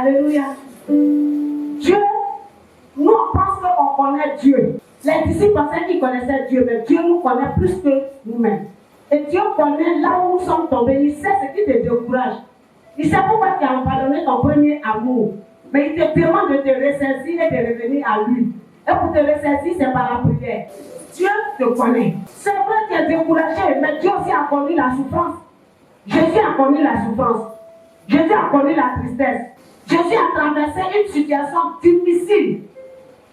Alléluia. Dieu, nous on pense qu'on connaît Dieu. Les disciples pensaient qu'ils connaissaient Dieu, mais Dieu nous connaît plus que nous-mêmes. Et Dieu connaît là où nous sommes tombés. Il sait ce qui te décourage. Il sait pourquoi tu as abandonné ton premier amour. Mais il te demande de te ressaisir et de revenir à lui. Et pour te ressaisir, c'est par la prière. Dieu te connaît. C'est vrai que tu es découragé, mais Dieu aussi a connu la souffrance. Jésus a connu la souffrance. Jésus a connu la tristesse. Jésus a traversé une situation difficile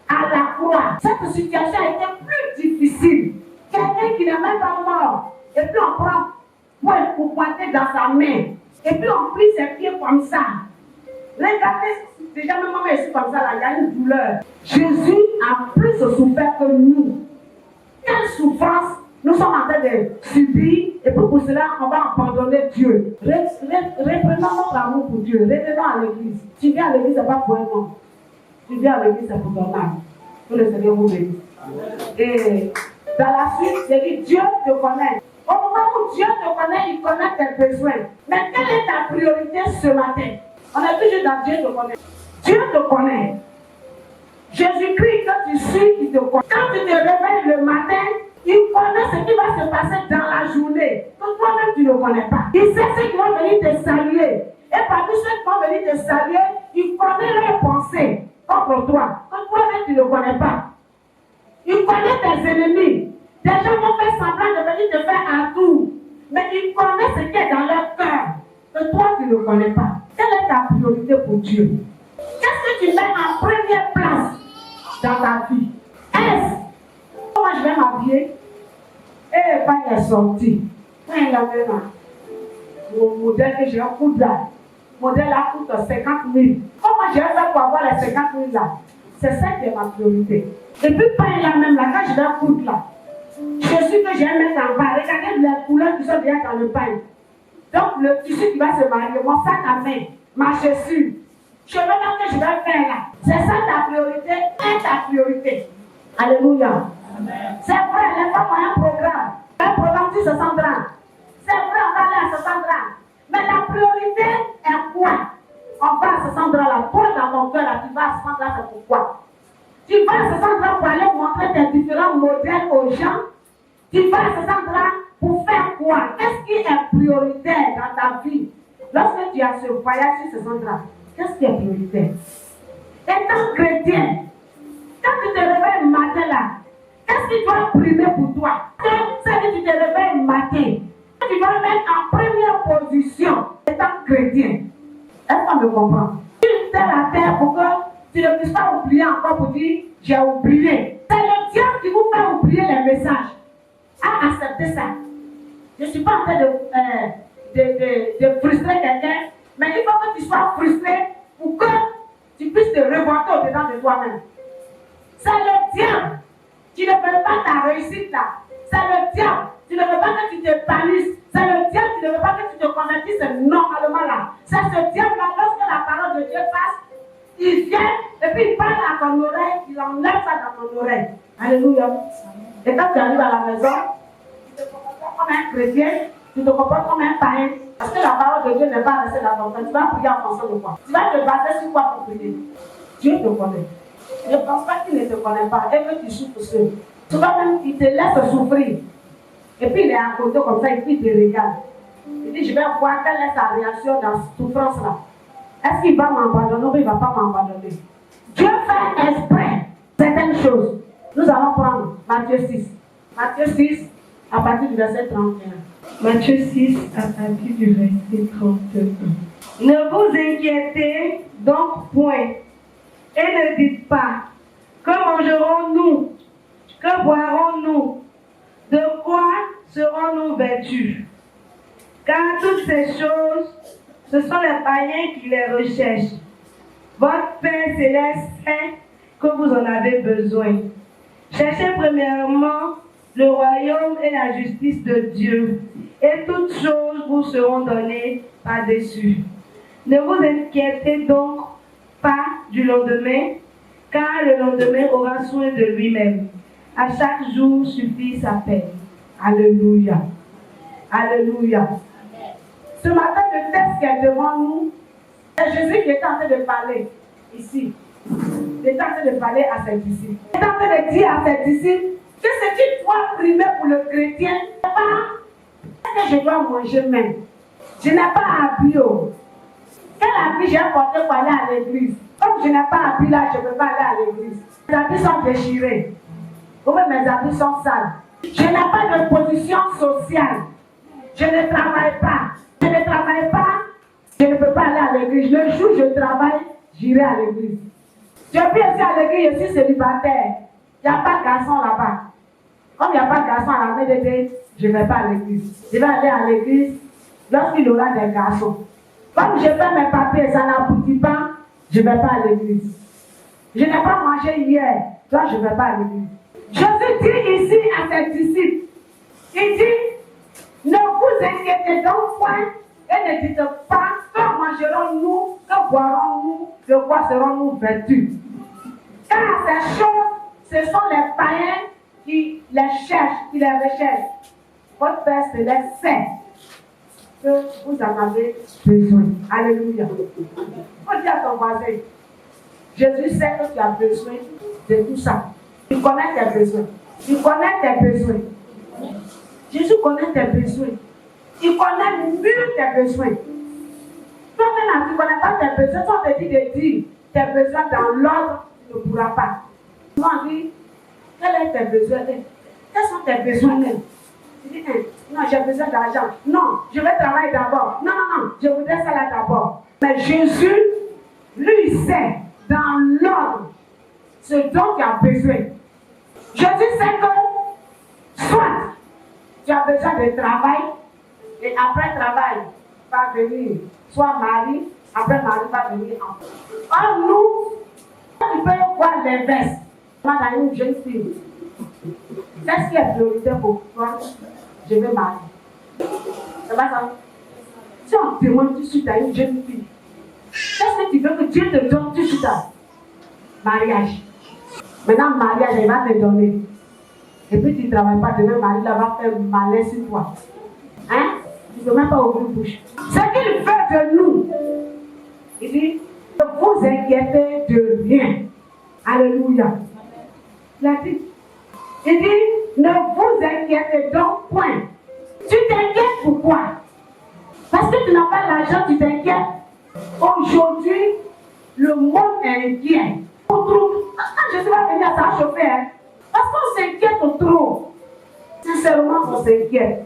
à la croix. Cette situation a été plus difficile. Quelqu'un qui n'est même pas mort. Et puis on prend pour pointer dans sa main. Et puis on plie ses pieds comme ça. Regardez, déjà même maman est comme ça, là, il y a une douleur. Jésus a plus souffert que nous. Quelle souffrance nous sommes en train de subir. Et puis pour cela, on va abandonner Dieu. Reprenons notre amour pour Dieu. Revenons à l'église. Tu viens à l'église, ce n'est pas pour un nom. Tu viens à l'église, c'est pour ton âme. Que le Seigneur vous bénisse. Et dans la suite, c'est dit Dieu te connaît. Au moment où Dieu te connaît, il connaît tes besoins. Mais quelle est ta priorité ce matin? On est toujours dans Dieu te connaît. Dieu te connaît. Jésus-Christ, quand tu suis, il te connaît. Quand tu te réveilles le matin, il connaît ce qui va se passer dans la journée. Que toi-même, tu ne connais pas. Il sait ceux qui vont venir te saluer. Et parmi ceux qui vont venir te saluer, il connaît leurs pensées contre toi. Que toi-même, tu ne connais pas. Il connaît tes ennemis. Des gens vont faire semblant de venir te faire un tour. Mais il connaît ce qui est dans leur cœur. Que toi, tu ne connais pas. Quelle est ta priorité pour Dieu? Qu'est-ce que tu mets en première place dans ta vie? Est-ce comment je vais m'habiller? Et quand il est sorti, quand il avait mon modèle que j'ai un coup là, le modèle là coûte 50 000. Comment je vais faire pour avoir les 50 000 là? C'est ça qui est ma priorité. Et puis, pain là même, là, quand je vais coudre là, je suis que je vais mettre en bas. Regardez les couleurs qui sont déjà dans le pain. Donc, le tissu qui va se marier, mon sac à main, ma chaussure, je vais dire que je vais faire là. C'est ça ta priorité et ta priorité. Alléluia. C'est vrai, les femmes ont un programme sur 60 ans. C'est vrai, on va aller à 60 ans. Mais la priorité est quoi? On va à 60 ans là, toi dans ton cœur là, tu vas à 60 ans, c'est pourquoi? Tu vas à 60 ans pour aller montrer tes différents modèles aux gens. Tu vas à 60 ans pour faire quoi? Qu'est-ce qui est prioritaire dans ta vie? Lorsque tu as ce voyage sur 60 ans, qu'est-ce qui est prioritaire? Étant chrétien, quand tu te réveilles le matin là, qu'est-ce qui doit primer pour toi? C'est que tu te réveilles le matin. Tu dois mettre en première position étant chrétien. Est-ce qu'on me comprend? Tu fais la terre pour que tu ne puisses pas oublier encore pour dire j'ai oublié. C'est le diable qui vous fait oublier les messages. À accepter ça. Je ne suis pas en train de frustrer quelqu'un, mais il faut que tu sois frustré pour que tu puisses te révolter au-dedans de toi-même. C'est le diable. Tu ne veux pas ta réussite là. C'est le diable. Tu ne veux pas que tu te panisses. C'est le diable qui ne veut pas que tu te convertisses normalement là. C'est ce diable là, lorsque la parole de Dieu passe, il vient et puis il parle à ton oreille, il enlève ça dans ton oreille. Alléluia. Et quand tu arrives à la maison, tu te comportes comme un chrétien, tu te comportes comme un païen. Parce que la parole de Dieu n'est pas restée dans ton cœur. Tu vas prier en fonction de quoi? Tu vas te baser sur quoi pour prier? Dieu te connaît. Ne pense pas qu'il ne te connaît pas et que tu souffres seul. Souvent même, il te laisse souffrir. Et puis il est à côté comme ça, et puis il te regarde. Il dit, je vais voir quelle est sa réaction dans cette souffrance-là. Est-ce qu'il va m'abandonner ou il ne va pas m'abandonner? Dieu fait exprès certaines choses. Nous allons prendre Matthieu 6. Matthieu 6, à partir du verset 31. Matthieu 6, à partir du verset 31. Ne vous inquiétez donc point, et ne dites pas, que mangerons-nous? Que boirons-nous? De quoi serons-nous vêtus? Car toutes ces choses, ce sont les païens qui les recherchent. Votre Père céleste sait que vous en avez besoin. Cherchez premièrement le royaume et la justice de Dieu, et toutes choses vous seront données par-dessus. Ne vous inquiétez donc pas du lendemain, car le lendemain aura soin de lui-même. À chaque jour suffit sa peine. Alléluia. Alléluia. Ce matin, le texte qui est devant nous C'est Jésus qui est en train de parler ici. Il est en train de parler à ses disciples. Il est en train de dire à ses disciples que ce qui doit primer pour le chrétien, c'est pas ce que je dois manger même. Je n'ai pas habit. Quel habit j'ai porté pour aller à l'église? Comme je n'ai pas habit là, je ne peux pas aller à l'église. Mes habits sont déchirés. Ou même mes habits sont sales. Je n'ai pas de position sociale. Je ne travaille pas. Je ne travaille pas. Je ne peux pas aller à l'église. Le jour où je travaille, j'irai à l'église. Je peux aussi à l'église, je suis célibataire. Il n'y a pas de garçon là-bas. Comme il n'y a pas de garçon à la MDD, je ne vais pas à l'église. Je vais aller à l'église lorsqu'il y aura des garçons. Comme je fais mes papiers, ça n'aboutit pas, je ne vais pas à l'église. Je n'ai pas mangé hier, donc je ne vais pas à l'église. Jésus dit ici à ses disciples, il dit, ne vous inquiétez donc point et ne dites pas que mangerons-nous, que boirons-nous, de quoi serons-nous vêtus. Car ces choses, ce sont les païens qui les cherchent, qui les recherchent. Votre Père Céleste sait que vous en avez besoin. Alléluia. Faut dire à ton voisin, Jésus sait que tu as besoin de tout ça. Il connaît tes besoins. Il connaît tes besoins. Jésus connaît tes besoins. Il connaît mieux tes besoins. Toi-même, tu ne connais pas tes besoins. Si on te dit de dire tes besoins dans l'ordre, tu ne pourras pas. On dit, quels sont tes besoins? Quels sont tes besoins? Tu dis, non, j'ai besoin d'argent. Non, je vais travailler d'abord. Non, non, non, je voudrais ça là d'abord. Mais Jésus, lui, sait dans l'ordre ce dont tu as besoin. Jésus sait que soit tu as besoin de travail et après travail va venir soit mari, après mari va venir enfant. Or nous, tu peux voir l'inverse. Moi, dans une jeune fille, qu'est-ce qui est prioritaire pour toi? Je veux marier. Ça va ça? Si on demande tout de suite à une jeune fille, qu'est-ce que tu veux que Dieu te donne tout de suite? Mariage. Maintenant, mariage, il va te donner. Et puis tu ne travailles pas, demain, Marie là va faire malin sur toi. Hein? Tu ne peux même pas ouvrir la bouche. Ce qu'il veut de nous, il dit, ne vous inquiétez de rien. Alléluia. Il a dit, il dit, ne vous inquiétez donc point. Tu t'inquiètes pourquoi? Parce que tu n'as pas l'argent, tu t'inquiètes. Aujourd'hui, le monde est inquiet. Quand Jésus va venir, ça va chauffer. Hein? Parce qu'on s'inquiète trop. Sincèrement, on s'inquiète.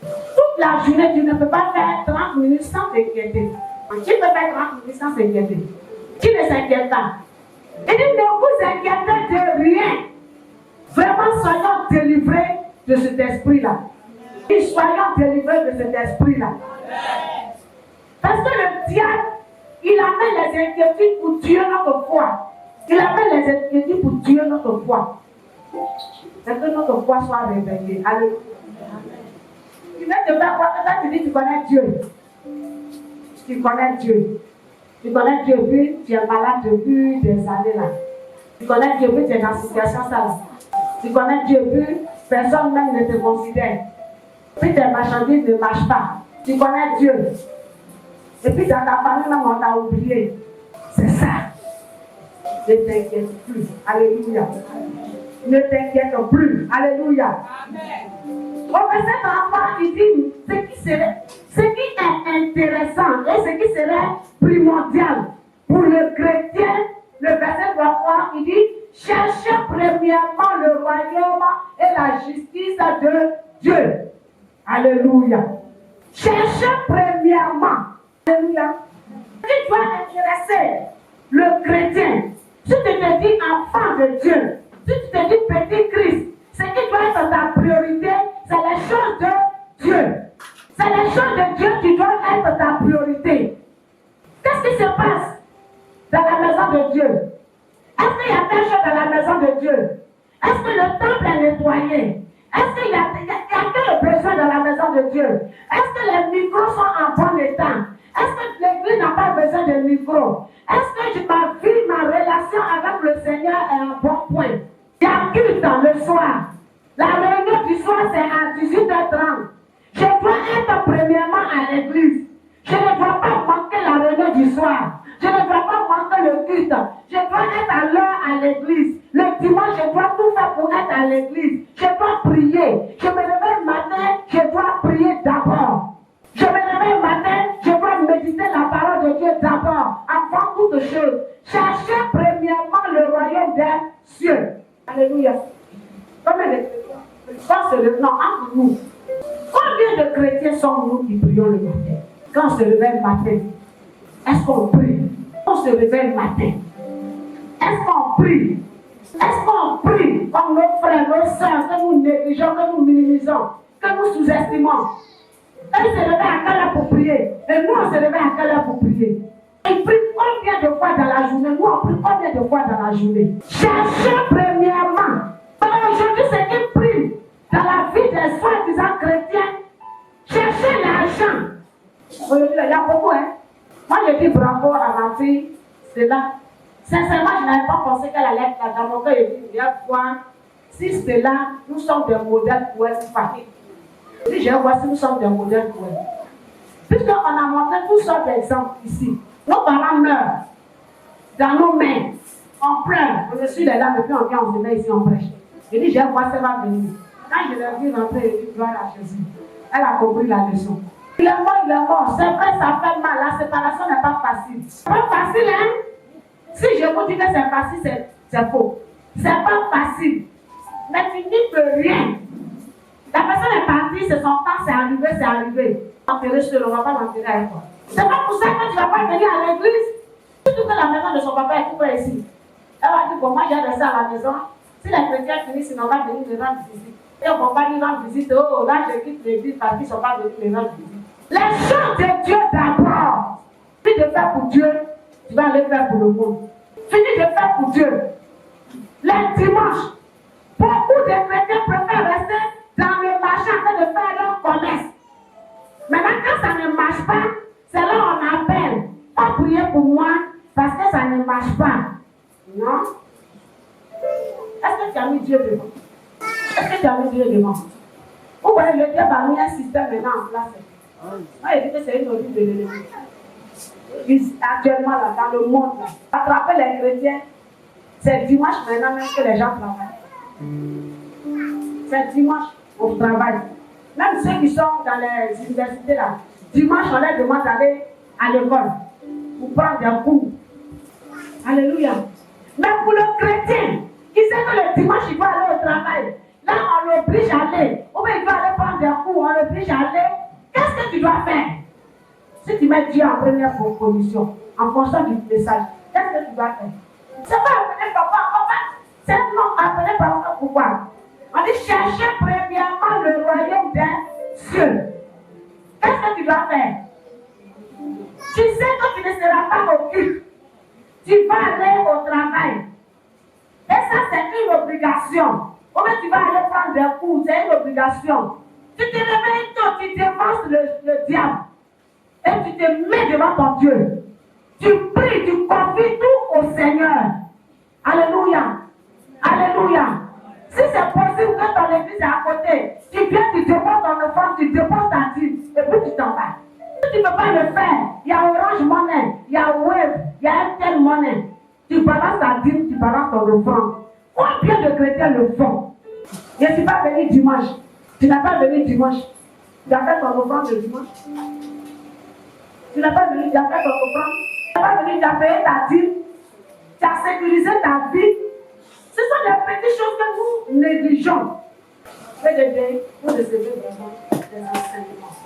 Toute la journée, tu ne peux pas faire 30 minutes sans t'inquiéter. Qui peut faire 30 minutes sans s'inquiéter? Qui ne s'inquiète pas? Il dit, ne vous inquiétez de rien. Vraiment, soyons délivrés de cet esprit-là. Et soyons délivrés de cet esprit-là. Parce que le diable, il amène les inquiétudes pour tuer notre foi. Il amène les inquiétudes pour tuer notre foi. C'est que notre foi soit réveillée. Alléluia. Tu viens te faire quoi? Quand tu dis tu connais Dieu. Tu connais Dieu. Tu connais Dieu, puis tu es malade depuis des années là. Tu connais Dieu, puis tu es dans une situation sale. Tu connais Dieu, puis personne même ne te considère. Puis tes marchandises ne marchent pas. Tu connais Dieu. Et puis dans ta famille même on t'a oublié. C'est ça. Ne t'inquiète plus. Alléluia. Ne t'inquiète plus. Alléluia. Amen. Au verset 33, il dit ce qui est intéressant et ce qui serait primordial pour le chrétien, le verset 33, il dit cherchez premièrement le royaume et la justice de Dieu. Alléluia. Cherchez premièrement. Alléluia. Tu dois intéresser le chrétien. Si tu te dis enfant de Dieu, si tu te dis petit Christ, ce qui doit être ta priorité, c'est les choses de Dieu. C'est les choses de Dieu qui doivent être ta priorité. Qu'est-ce qui se passe dans la maison de Dieu? Est-ce qu'il y a des choses dans la maison de Dieu? Est-ce que le temple est nettoyé? Est-ce qu'il y a quel besoin dans la maison de Dieu? Est-ce que les micros sont en bon état? Est-ce que l'église n'a pas besoin de micros? Est-ce que ma vie, ma relation avec le Seigneur est en bon point? Il y a culte le soir. La réunion du soir, c'est à 18h30. Je dois être premièrement à l'église. Je ne dois pas manquer la réunion du soir. Je ne dois pas manquer le culte. Je dois être à l'heure à l'église. Le dimanche, je dois tout faire pour être à l'église. Je dois prier. Je me réveille le matin, je dois prier d'abord. Je me réveille le matin, je dois méditer la parole de Dieu d'abord, avant toute chose. Cherchez premièrement le royaume des cieux. Alléluia. Combien de chrétiens? Quand se lève, non, entre nous. Combien de chrétiens sommes-nous qui prions le matin? Quand on se réveille le matin, est-ce qu'on prie? On se réveille le matin. Est-ce qu'on prie? Est-ce qu'on prie comme nos frères, nos sœurs, que nous négligeons, que nous minimisons, que nous sous-estimons? Eux se réveillent à quelle heure pour prier? Et nous, on se réveille à quelle heure pour prier? Ils prient combien de fois dans la journée? Nous, on prie combien de fois dans la journée? Cherchez premièrement. Aujourd'hui, c'est qu'ils prient dans la vie des soi-disant chrétiens. Cherchez l'argent. Aujourd'hui, il y a beaucoup, hein? Moi, je dis bravo à ma fille. C'est là. Sincèrement, je n'avais pas pensé qu'elle allait être là. Dans mon cœur, je dis, il y a quoi? Si c'est là, nous sommes des modèles pour être famille. Si je vois si nous sommes des modèles pour elle. Puisqu'on a montré toutes sortes d'exemples ici. Nos parents meurent dans nos mains. On pleure. Je suis là depuis on vient, on se met ici, on prêche. Je dis, je vois ça va venir. Quand je l'ai vu rentrer, je dis, gloire à Jésus. Elle a compris la leçon. Il est mort. C'est vrai, ça fait mal. La séparation n'est pas facile. C'est pas facile, hein? Si je vous dis que c'est facile, c'est faux. C'est pas facile. Mais tu n'y peux rien. La personne est partie, c'est son temps, c'est arrivé. Enterrer seul, on ne va pas l'enterrer avec toi. C'est pas pour ça que tu ne vas pas venir à l'église. Surtout que la maison de son papa est tout près ici. Elle va dire, bon, moi j'ai resté à la maison. Si les chrétiens finissent, on va venir me rendre visite. Et on ne va pas lui rendre visite. Oh, là, je quitte l'église parce qu'ils ne sont pas venus me rendre visite. Les choses de Dieu d'abord. Fini de faire pour Dieu, tu vas aller faire pour le monde. Fini de faire pour Dieu. Les dimanches, beaucoup de chrétiens préfèrent rester dans le marché en train de faire leur commerce. Maintenant, quand ça ne marche pas, c'est là qu'on appelle. Pas prier pour moi parce que ça ne marche pas. Non? Est-ce que tu as mis Dieu devant? Est-ce que tu as mis Dieu devant? Vous voyez, le Dieu a mis un système maintenant en place. Moi, je dis que c'est une origine de l'ennemi. Actuellement, là, dans le monde, là, attraper les chrétiens, c'est dimanche maintenant même que les gens travaillent. C'est dimanche au travail. Même ceux qui sont dans les universités là, dimanche on leur demande d'aller à l'école pour prendre des cours. Alléluia. Mais pour le chrétien, qui sait que le dimanche il va aller au travail, là on l'oblige à aller, ou bien il doit aller prendre des cours, on l'oblige à aller, qu'est-ce que tu dois faire? Si tu mets Dieu en première position, en fonction du message, qu'est-ce que tu dois faire? C'est pas appeler papa, c'est non appeler papa pourquoi? On dit chercher premièrement le royaume des cieux. Qu'est-ce que tu dois faire? Tu sais que tu ne seras pas au culte. Tu vas aller au travail. Et ça, c'est une obligation. Ou bien tu vas aller prendre des cours, c'est une obligation. Tu te réveilles tôt, tu défonces le diable. Et tu te mets devant ton Dieu. Tu pries, tu confies tout au Seigneur. Alléluia. Alléluia. Si c'est possible que ton église est à côté, tu viens, tu déposes ton offrande, tu déposes ta dîme, et puis tu t'en vas. Si tu ne peux pas le faire, il y a Orange Money, il y a Wave, il y a Airtel Money. Tu balances ta dîme, tu balances ton offrande. Combien de chrétiens le font? Je ne suis pas venu dimanche. Tu n'as pas venu dimanche. Tu as fait ton offrande le dimanche. Tu n'as pas venu, tu as fait ton offrande. Tu n'as pas venu, tu as payé ta dîme. Tu as sécurisé ta vie. Ce sont les petites choses que nous négligeons. Vous recevez vraiment des enseignements.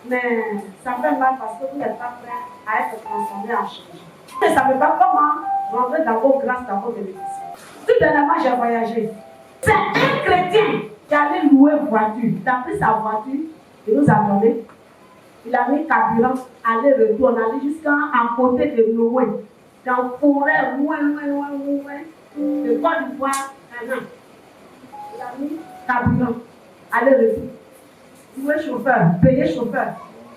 Mais ça fait mal parce que vous n'êtes pas prêt à être transformé en changement. Vous ne savez pas comment rentrer dans vos grâces, dans vos bénédictions. Tout dernièrement, j'ai voyagé. C'est un chrétien qui allait louer une voiture. Il a pris sa voiture, il nous a donné. Il a mis carburant, aller-retour. On allait jusqu'à côté de Noé. Dans la forêt, loin. De Côte d'Ivoire, Ghana. Il a mis carburant, aller-retour. Louer chauffeur, payer chauffeur.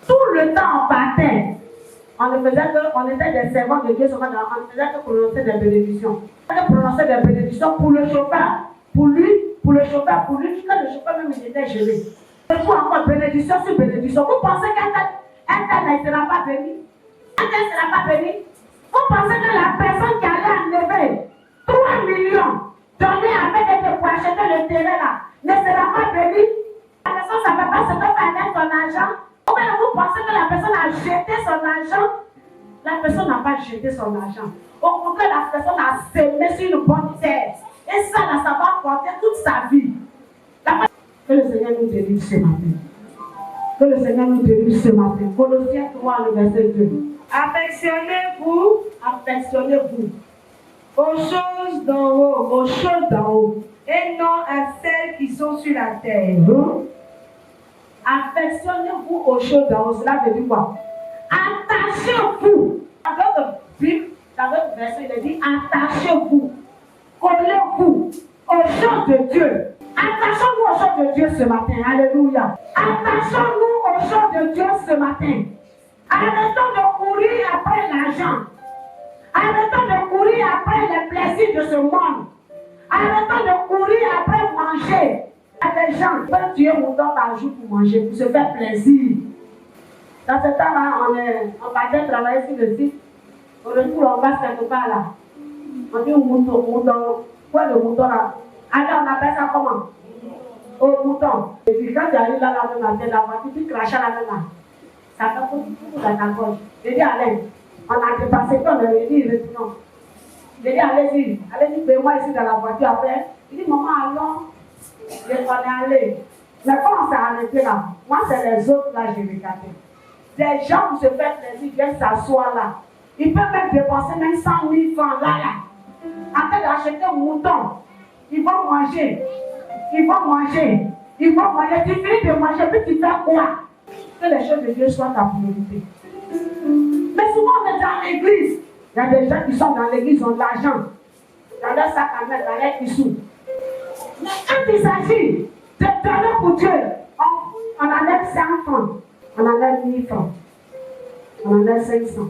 Tout le temps on partait. On était des servants de Dieu, on faisait que prononcer des bénédictions. On faisait prononcer des bénédictions pour le chauffeur. Pour lui, jusqu'à le chauffeur même il était gelé. Et pour encore bénédiction sur bénédiction. Vous pensez qu'un tel ne sera pas béni? Un elle ne sera pas bénie. Vous pensez que la personne qui allait enlever 3 millions donnés avec des pour acheter le terrain là ne sera pas bénie? La personne ne savait pas ce que faire avec son argent. Ou bien vous pensez que la personne a jeté son argent? La personne n'a pas jeté son argent. Au contraire, la personne a semé sur une bonne terre. Et ça, ça va porter toute sa vie. Que le Seigneur nous délivre ce matin. Que le Seigneur nous délivre ce matin. Colossiens 3, le verset 2. Affectionnez-vous aux choses d'en haut, et non à celles qui sont sur la terre. Affectionnez-vous aux choses d'en haut. Cela veut dire quoi? Attachez-vous. Dans votre Bible, dans votre verset, il dit attachez-vous. Collez-vous aux choses de Dieu. Attachons-nous aux choses de Dieu ce matin. Alléluia. Attachons-nous aux choses de Dieu ce matin. Arrêtons de courir après l'argent. Arrêtons de courir après les plaisirs de ce monde. Arrêtons de courir après manger. Il y a des gens qui peuvent tuer mon temps par jour pour manger, pour se faire plaisir. Dans ce temps-là, on partait travailler sur le site. Au retour, on passe quelque part là. On dit au mouton. Quoi le mouton là? Alors on appelle ça comment? Au mouton. Et puis quand tu arrives là, la voiture, tu craches à la main là. Ça fait tout dans ta gorge. Je dis allez, on a dépassé quand on a dit retournons. Je dis allez-y, paye-moi ici dans la voiture après. Il dit maman allons. On est allé. Mais quand on s'est arrêté là, moi c'est les autres là j'ai regardé. Des gens qui se font plaisir viennent s'asseoir là. Ils peuvent même dépenser même 100 000 francs là. Après d'acheter un mouton, ils vont manger. Tu finis de manger, puis tu fais quoi? Que les choses de Dieu soient ta priorité. Mais souvent on est dans l'église. Il y a des gens qui sont dans l'église, ils ont de l'argent. Dans leur sac à main, dans leur tissou. Mais quand il s'agit de donner pour Dieu, on enlève 100 francs, on enlève 1000 francs, on enlève 500.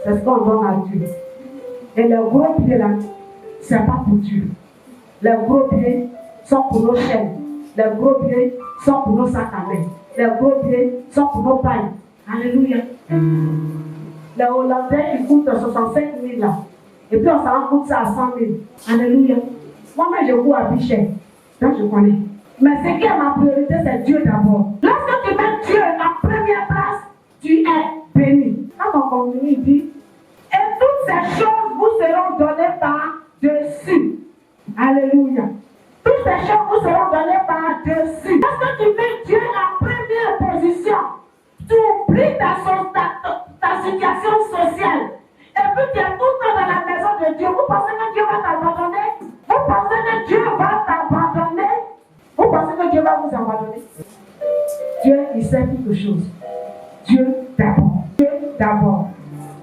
C'est ce qu'on donne à Dieu. Et les gros pieds là, c'est pas pour Dieu. Les gros pieds sont pour nos chaînes. Les gros pieds sont pour nos sacs à main. Les gros pieds sont pour nos pailles. Alléluia. Les Hollandais qui coûtent 65 000 là. Et puis on s'en rend compte ça à 100 000. Alléluia. Moi-même je cours à Bichet. Donc je connais. Mais ce qui est ma priorité, c'est Dieu d'abord. Lorsque tu mets Dieu en première place, tu es béni. Quand on continue, il dit, et toutes ces choses vous seront données par-dessus. Alléluia. Toutes ces choses vous seront données par-dessus. Lorsque tu mets Dieu en première position, tu oublies ta situation sociale. Et puis tu es tout le temps dans la maison de Dieu. Vous pensez que Dieu va t'abandonner? Vous pensez que Dieu va t'abandonner? Vous pensez que Dieu va vous abandonner? Dieu, il sait quelque chose. Dieu d'abord. Dieu d'abord.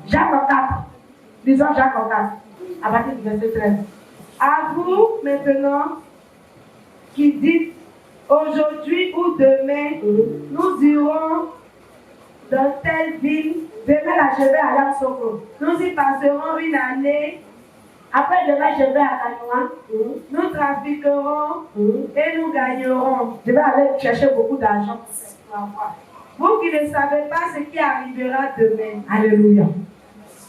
Jacques 4. Lisons Jacques 4. À partir du verset 13. À vous maintenant qui dites aujourd'hui ou demain, nous irons dans telle ville. Demain là, je vais à Yamoussoukro. Nous y passerons une année. Après demain, je vais à Kanouan. Nous trafiquerons et nous gagnerons. Je vais aller chercher beaucoup d'argent pour avoir. Vous qui ne savez pas ce qui arrivera demain. Alléluia.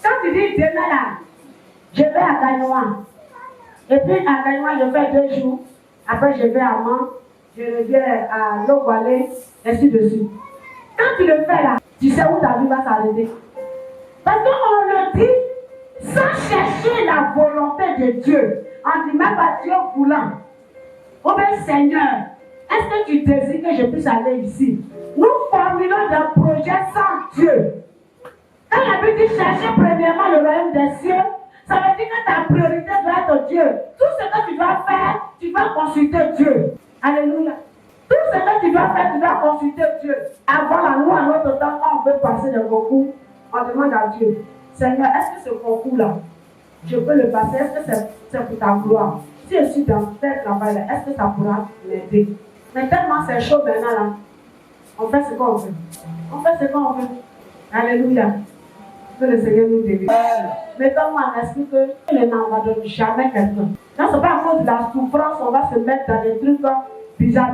Quand tu dis demain là, je vais à Kanouan. Et puis à Kanouan, je fais 2 jours. Après, je vais à Man. Je reviens à Logwale, ainsi de suite. Quand tu le fais là, tu sais où ta vie va s'arrêter. Parce qu'on le dit sans chercher la volonté de Dieu. On dit même pas Dieu voulant. Oh bien Seigneur, est-ce que tu désires que je puisse aller ici? Nous formulons des projets sans Dieu. Quand la Bible dit chercher premièrement le royaume des cieux, ça veut dire que ta priorité doit être Dieu. Tout ce que tu dois faire, tu dois consulter Dieu. Alléluia. Tout ce que tu dois faire, tu dois consulter Dieu. Avant la loi, à notre temps, quand on veut passer le concours, on demande à Dieu, Seigneur, est-ce que ce concours-là, je peux le passer? Est-ce que c'est pour ta gloire? Si je suis dans tel travail-là, est-ce que ça pourra m'aider? Mais tellement c'est chaud maintenant là, on fait ce qu'on veut. On fait ce qu'on veut. Alléluia. Que le Seigneur nous délivre. Mettons-moi en esprit que Dieu n'abandonne jamais quelqu'un. Non, ce n'est pas à cause de la souffrance qu'on va se mettre dans des trucs bizarres.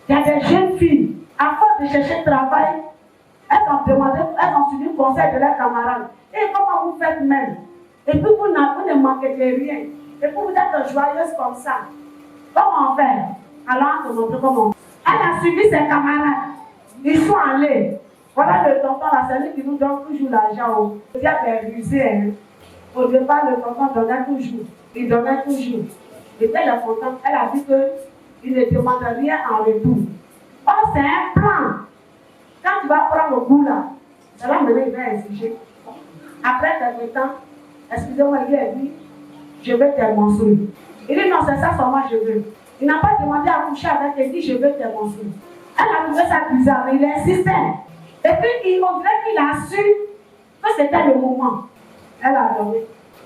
Il y a des jeunes filles, à force de chercher travail, elles elles ont suivi le conseil de leurs camarades. Et comment vous faites même? Et puis vous ne manquez de rien. Et puis vous êtes joyeuse comme ça. Comment faire? Alors, on te montre comment. Elle a suivi ses camarades. Ils sont allés. Voilà le tonton, la cellule qui nous donne toujours l'argent. Il y a des rusés. Hein. Au départ, le tonton donnait toujours. Il donnait toujours. Et puis elle est contente. Elle a dit qu'il ne demande rien en retour. Oh, c'est un plan. Quand tu vas prendre le goût là, ça va mener, il va exiger. Après quelques temps, excusez-moi, il a dit, je vais te montrer. Il dit non, c'est ça seulement je veux. Il n'a pas demandé à coucher avec elle, il dit je veux te montrer. Elle a trouvé ça bizarre, mais il insistait. Et puis on dirait qu'il a su que c'était le moment. Elle a dormi,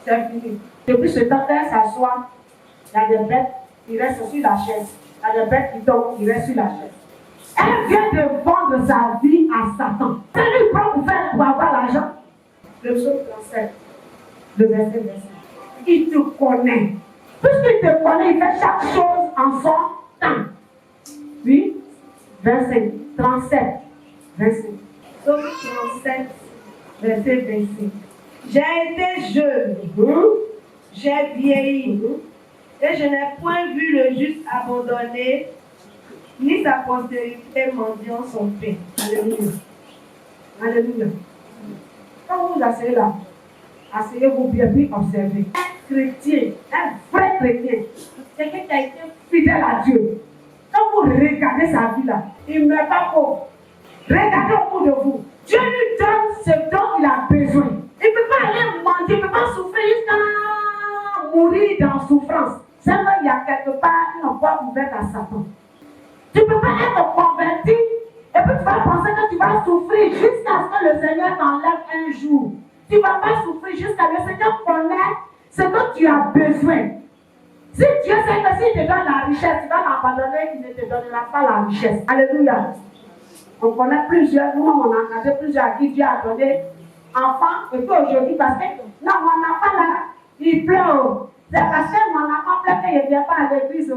c'est fini. Depuis ce temps, elle s'assoit, il y a des bêtes, il reste sur la chaise. Il y a des bêtes qui tombent, il reste sur la chaise. Elle vient de vendre sa vie à Satan. C'est lui prend pour faire pour avoir l'argent. Le psaume 37, le verset 25. Il te connaît. Puisqu'il te connaît, il fait chaque chose en son temps. Oui, 25, 37, 25. Psaume 37, verset 25. J'ai été jeune, j'ai vieilli, et je n'ai point vu le juste abandonné, ni sa postérité mendiant son pain. Alléluia. Alléluia. Quand vous vous asseyez là, asseyez-vous bien, puis observez. Un chrétien, un vrai chrétien, quelqu'un qui a été fidèle à Dieu. Quand vous regardez sa vie là, il ne meurt pas pauvre. Regardez autour de vous. Dieu lui donne ce dont il a besoin. Il ne peut pas aller mendier, il ne peut pas souffrir jusqu'à mourir dans souffrance. C'est qu'il y a quelque part une porte ouverte à Satan. Tu ne peux pas être converti et puis tu vas penser que tu vas souffrir jusqu'à ce que le Seigneur t'enlève un jour. Tu ne vas pas souffrir jusqu'à ce que le Seigneur connaisse ce que tu as besoin. Si Dieu sait que s'il te donne la richesse, tu vas l'abandonner, il ne te donnera pas la richesse. Alléluia. On connaît plusieurs, nous on a engagé plusieurs à qui Dieu a donné enfants. Et puis aujourd'hui, parce que non, mon enfant là, il pleure. C'est parce que mon enfant pleure que je ne viens pas à l'église.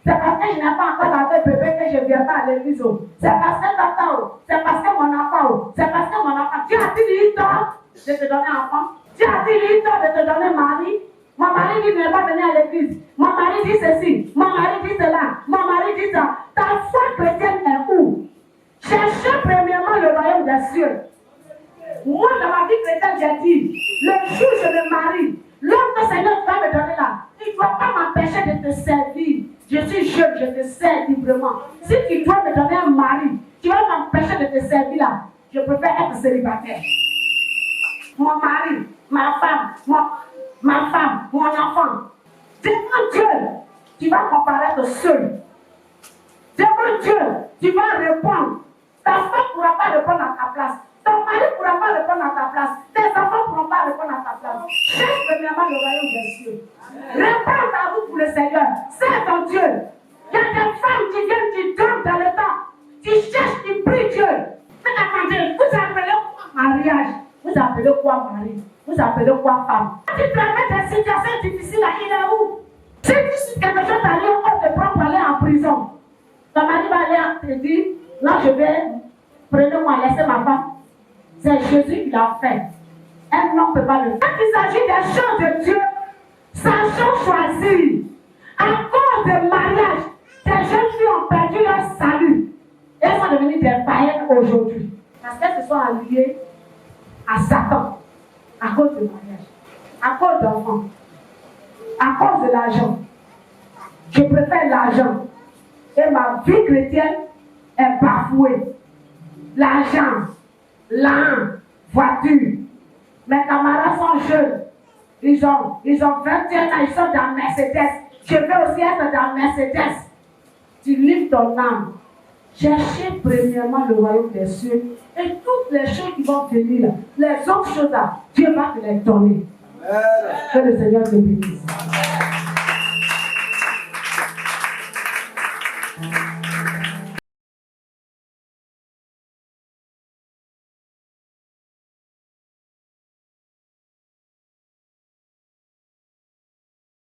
C'est parce que je n'ai pas encore lavé bébé que je ne viens pas à l'église. C'est parce que tata, c'est parce que mon enfant, c'est parce que mon enfant. Dieu a-t-il eu tort de te donner enfant? Dieu a-t-il eu tort de te donner mari? Mon mari dit ne pas venir à l'église. Mon mari dit ceci. Mon mari dit cela. Mon mari dit ça. Ta foi chrétienne est où? Cherchez premièrement le royaume des cieux. Moi, dans ma vie chrétienne, j'ai dit, le jour où je me marie, l'homme que le Seigneur va me donner là, il ne doit pas m'empêcher de te servir. Je suis jeune, je te sers librement. Si tu dois me donner un mari, tu vas m'empêcher de te servir là. Je préfère être célibataire. Mon mari, ma femme, mon enfant. Devant Dieu, tu vas comparaître seul. Devant Dieu, tu vas répondre. Ta femme ne pourra pas répondre à ta place. Ton mari ne pourra pas répondre à ta place. Tes enfants ne pourront pas répondre à ta place. Cherche premièrement le royaume des cieux. Réponds ta route pour le Seigneur. C'est ton Dieu. Il y a des femmes qui viennent, qui dorment dans le temps. Qui cherchent, qui prient Dieu. Mais attendez, vous appelez quoi mariage? Vous appelez quoi mari? Vous appelez quoi femme? Quand tu traverses des situations difficiles, il est où? Si tu quelque chose t'arrive, on te prend pour aller en prison. Ton mari va aller te dire, non, je vais, prenez-moi, laissez ma femme. C'est Jésus qui l'a fait. Un homme ne peut pas le faire. Quand il s'agit des choses de Dieu, sachant choisir. À cause de mariage, des jeunes filles ont perdu leur salut. Elles sont devenues des païennes aujourd'hui. Parce qu'elles se sont alliées à Satan. À cause du mariage. À cause d'enfants. À cause de l'argent. Je préfère l'argent. Et ma vie chrétienne est bafouée. L'argent, l'âme, voiture. Mes camarades sont jeunes. Ils ont 21 ans, ils sont dans Mercedes. Je veux aussi être dans Mercedes. Tu livres ton âme. Cherchez premièrement le royaume des cieux. Et toutes les choses qui vont venir, les autres choses là, Dieu va te les donner. Que le Seigneur te bénisse.